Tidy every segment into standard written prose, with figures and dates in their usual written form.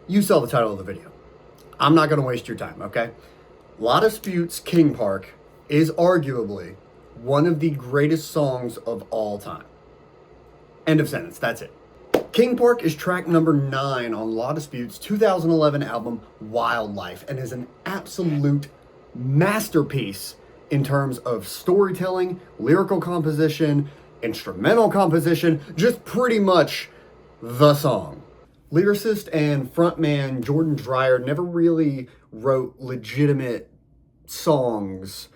You saw the title of the video. I'm not going to waste your time, okay? La Dispute's King Park is arguably one of the greatest songs of all time. End of sentence, that's it. King Park is track number 9 on La Dispute's 2011 album Wildlife and is an absolute masterpiece in terms of storytelling, lyrical composition, instrumental composition, just pretty much the song. Lyricist and frontman Jordan Dreyer never really wrote legitimate songs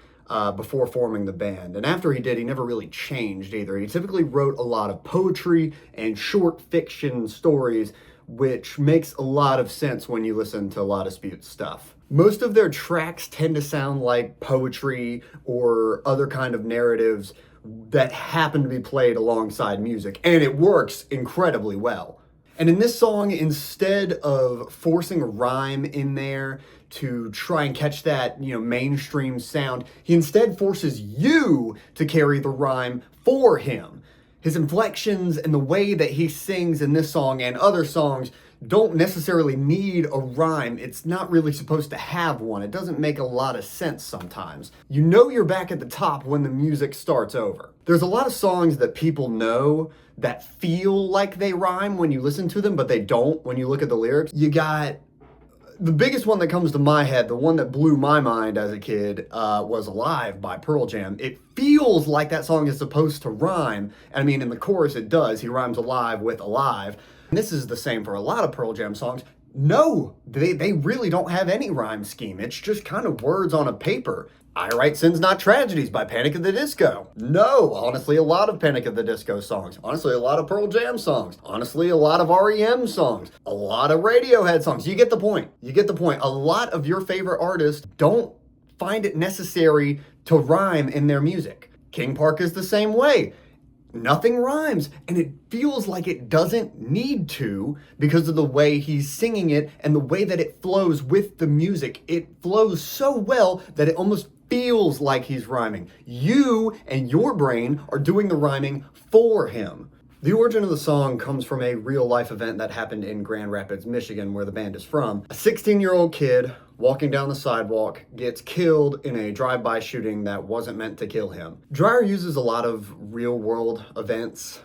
before forming the band. And after he did, he never really changed either. He typically wrote a lot of poetry and short fiction stories, which makes a lot of sense when you listen to La Dispute's stuff. Most of their tracks tend to sound like poetry or other kind of narratives that happen to be played alongside music, and it works incredibly well. And in this song, instead of forcing a rhyme in there to try and catch that, mainstream sound, he instead forces you to carry the rhyme for him. His inflections and the way that he sings in this song and other songs don't necessarily need a rhyme. It's not really supposed to have one. It doesn't make a lot of sense sometimes. You know you're back at the top when the music starts over. There's a lot of songs that people know that feel like they rhyme when you listen to them, but they don't when you look at the lyrics. You got the biggest one that comes to my head, the one that blew my mind as a kid, was Alive by Pearl Jam. It feels like that song is supposed to rhyme. I mean, in the chorus it does. He rhymes alive with alive. And this is the same for a lot of Pearl Jam songs. No, they really don't have any rhyme scheme. It's just kind of words on a paper. I Write Sins Not Tragedies by Panic! At the Disco. No, honestly, a lot of Panic! At the Disco songs. Honestly, a lot of Pearl Jam songs. Honestly, a lot of REM songs. A lot of Radiohead songs. You get the point. You get the point. A lot of your favorite artists don't find it necessary to rhyme in their music. King Park is the same way. Nothing rhymes, and it feels like it doesn't need to because of the way he's singing it and the way that it flows with the music. It flows so well that it almost feels like he's rhyming. You and your brain are doing the rhyming for him. The origin of the song comes from a real-life event that happened in Grand Rapids, Michigan, where the band is from. A 16-year-old kid walking down the sidewalk gets killed in a drive-by shooting that wasn't meant to kill him. Dreyer uses a lot of real-world events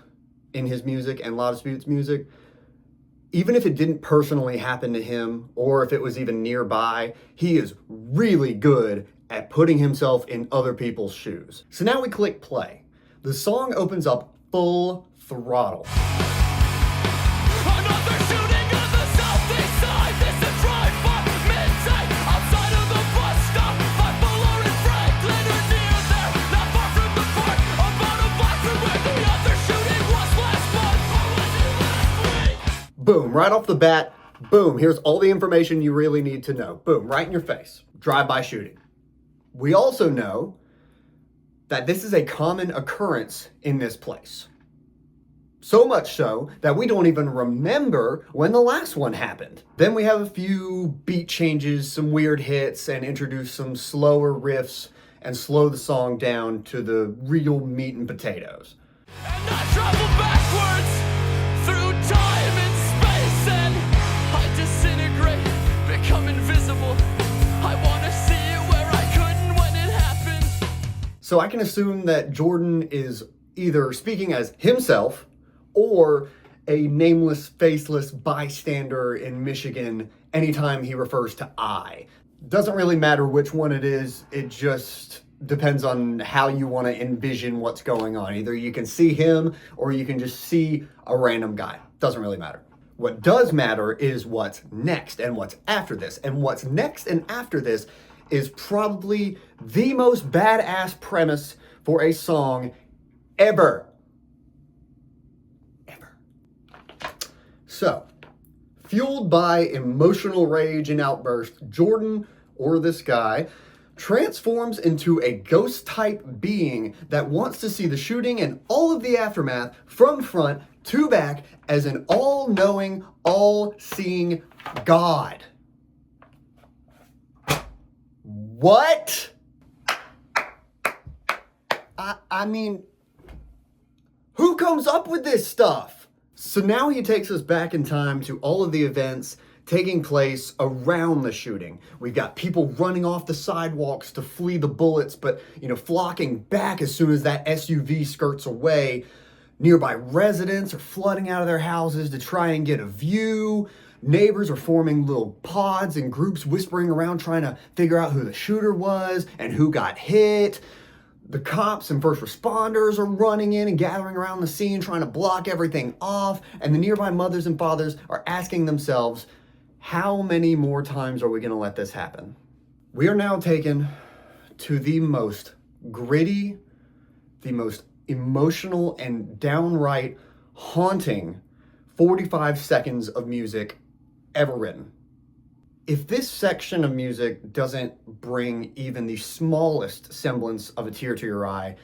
in his music and La Dispute's music. Even if it didn't personally happen to him, or if it was even nearby, he is really good at putting himself in other people's shoes. So now we click play. The song opens up full throttle. Another shooting on the southeast side. This is drive-by midnight outside of the bus stop. Five Fuller and Franklin are near there, not far from the park. About a block from where the other shooting was last month. Or was it last week? Boom, right off the bat, boom, here's all the information you really need to know. Boom, right in your face. Drive-by shooting. We also know that this is a common occurrence in this place. So much so that we don't even remember when the last one happened. Then we have a few beat changes, some weird hits, and introduce some slower riffs and slow the song down to the real meat and potatoes. And I travel backwards through time and space, and I disintegrate, become invisible. I want to see it where I couldn't when it happened. So I can assume that Jordan is either speaking as himself or a nameless, faceless bystander in Michigan anytime he refers to I. Doesn't really matter which one it is, it just depends on how you want to envision what's going on. Either you can see him or you can just see a random guy. Doesn't really matter. What does matter is what's next and what's after this. And what's next and after this is probably the most badass premise for a song ever. So, fueled by emotional rage and outburst, Jordan, or this guy, transforms into a ghost-type being that wants to see the shooting and all of the aftermath from front to back as an all-knowing, all-seeing God. What? I mean, who comes up with this stuff? So now he takes us back in time to all of the events taking place around the shooting. We've got people running off the sidewalks to flee the bullets, but, flocking back as soon as that SUV skirts away. Nearby residents are flooding out of their houses to try and get a view. Neighbors are forming little pods and groups whispering around trying to figure out who the shooter was and who got hit. The cops and first responders are running in and gathering around the scene trying to block everything off. And the nearby mothers and fathers are asking themselves, how many more times are we going to let this happen? We are now taken to the most gritty, the most emotional and downright haunting 45 seconds of music ever written. If this section of music doesn't bring even the smallest semblance of a tear to your eye,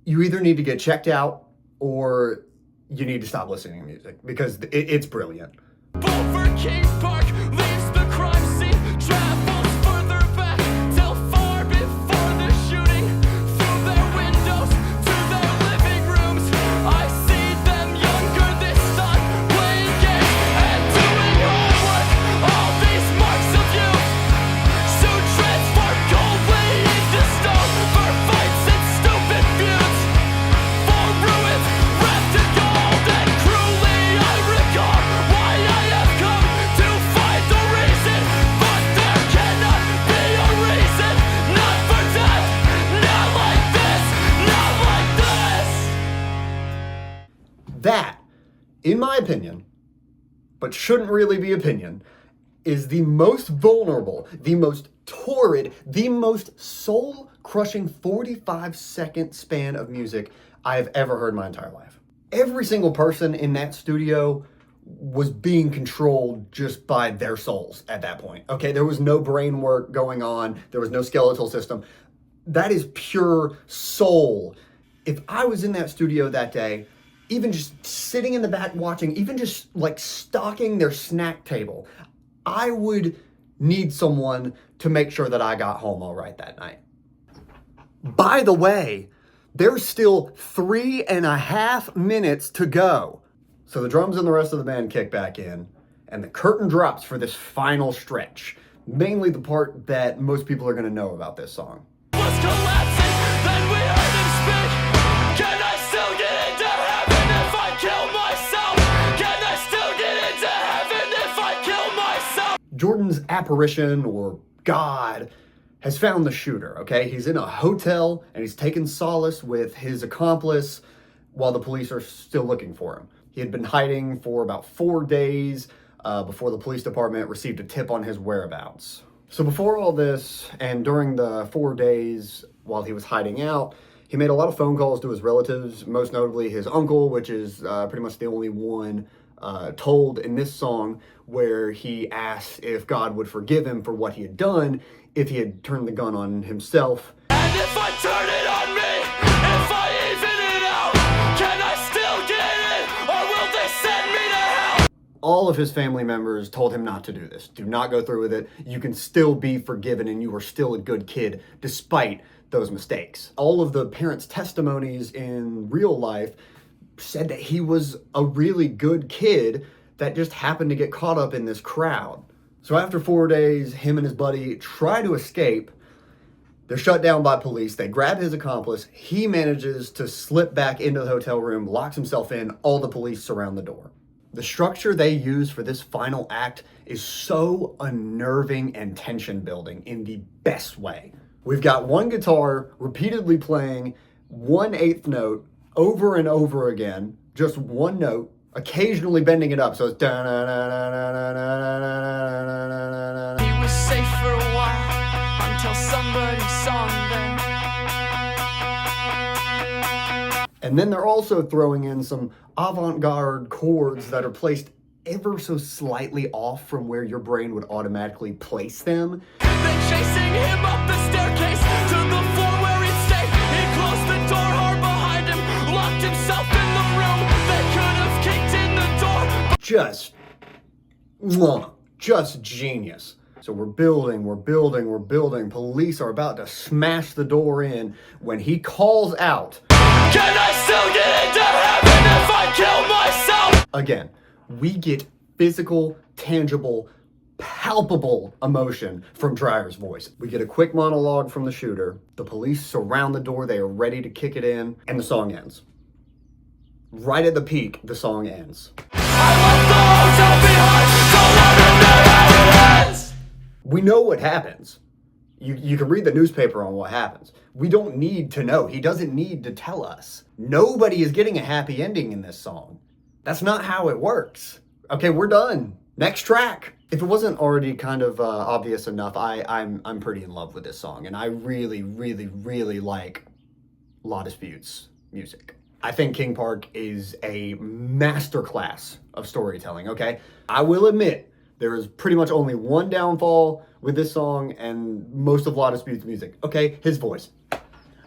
you either need to get checked out or you need to stop listening to music, because it's brilliant. Beaufort King Park leaves the crime scene, travels further back till far before the shooting. Through their windows to their living rooms, I see them younger this time, playing games and doing homework. All these marks of youth soon transform coldly into stone for fights and stupid feuds, for ruins wrapped in gold. And cruelly I recall why I have come to find the reason, but there cannot be a reason. Not for death, not like this, not like this. That, in my opinion, but shouldn't really be opinion, is the most vulnerable, the most torrid, the most soul-crushing 45-second span of music I have ever heard in my entire life. Every single person in that studio was being controlled just by their souls at that point. Okay, there was no brain work going on. There was no skeletal system. That is pure soul. If I was in that studio that day, even just sitting in the back watching, even just like stocking their snack table, I would need someone to make sure that I got home all right that night. By the way, there's still 3.5 minutes to go. So the drums and the rest of the band kick back in, and the curtain drops for this final stretch. Mainly the part that most people are going to know about this song. Was collapsing, then we heard him speak. Can I still get into heaven if I kill myself? Can I still get into heaven if I kill myself? Jordan's apparition, or God, has found the shooter, okay? He's in a hotel and he's taken solace with his accomplice while the police are still looking for him. He had been hiding for about 4 days before the police department received a tip on his whereabouts. So before all this, and during the 4 days while he was hiding out, he made a lot of phone calls to his relatives, most notably his uncle, which is pretty much the only one told in this song, where he asked if God would forgive him for what he had done if he had turned the gun on himself. And if I turn it on me, if I even it out, can I still get it, or will they send me to hell? All of his family members told him not to do this. Do not go through with it. You can still be forgiven and you are still a good kid despite those mistakes. All of the parents' testimonies in real life said that he was a really good kid that just happened to get caught up in this crowd. So after 4 days, him and his buddy try to escape. They're shut down by police. They grab his accomplice. He manages to slip back into the hotel room, locks himself in. All the police surround the door. The structure they use for this final act is so unnerving and tension building in the best way. We've got one guitar repeatedly playing 1/8 note over and over again, just one note, occasionally bending it up, so it's da-na-na-na-na-na-na-na-na-na-na-na-na-na. He was safe for a while until somebody saw him there. And then they're also throwing in some avant-garde chords that are placed ever so slightly off from where your brain would automatically place them. Then chasing him up the staircase to the floor where he'd stay. He closed the door hard behind him, locked himself in the room. They could have kicked in the door. Just genius. So we're building. Police are about to smash the door in when he calls out, Can I still get into heaven if I kill myself? again, we get physical, tangible palpable emotion from Dreyer's voice. We get a quick monologue from the shooter. The police surround the door. They are ready to kick it in, and the song ends. Right at the peak, the song ends. We know what happens. You can read the newspaper on what happens. We don't need to know. He doesn't need to tell us. Nobody is getting a happy ending in this song. That's not how it works. Okay, we're done. Next track. If it wasn't already kind of obvious enough, I'm pretty in love with this song, and I really, really, really like La Dispute's music. I think King Park is a masterclass of storytelling, okay? I will admit, there is pretty much only one downfall with this song and most of La Dispute's music. Okay, his voice.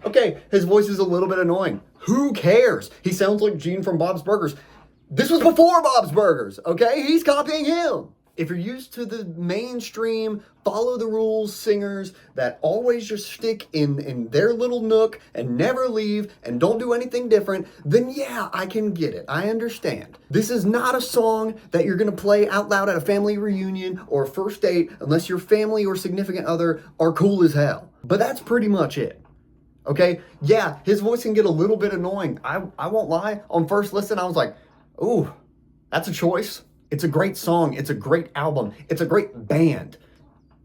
Okay, his voice is a little bit annoying. Who cares? He sounds like Gene from Bob's Burgers. This was before Bob's Burgers, okay? He's copying him. If you're used to the mainstream, follow the rules singers that always just stick in their little nook and never leave and don't do anything different, then yeah, I can get it. I understand. This is not a song that you're gonna play out loud at a family reunion or a first date unless your family or significant other are cool as hell. But that's pretty much it. Okay? Yeah, his voice can get a little bit annoying. I won't lie. On first listen, I was like, ooh, that's a choice. It's a great song. It's a great album. It's a great band.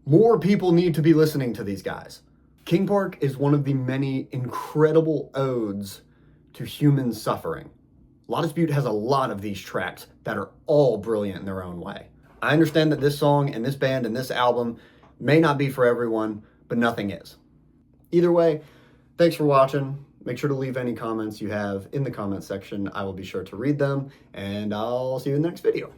More people need to be listening to these guys. King Park is one of the many incredible odes to human suffering. La Dispute has a lot of these tracks that are all brilliant in their own way. I understand that this song and this band and this album may not be for everyone, but nothing is. Either way, thanks for watching. Make sure to leave any comments you have in the comment section. I will be sure to read them, and I'll see you in the next video.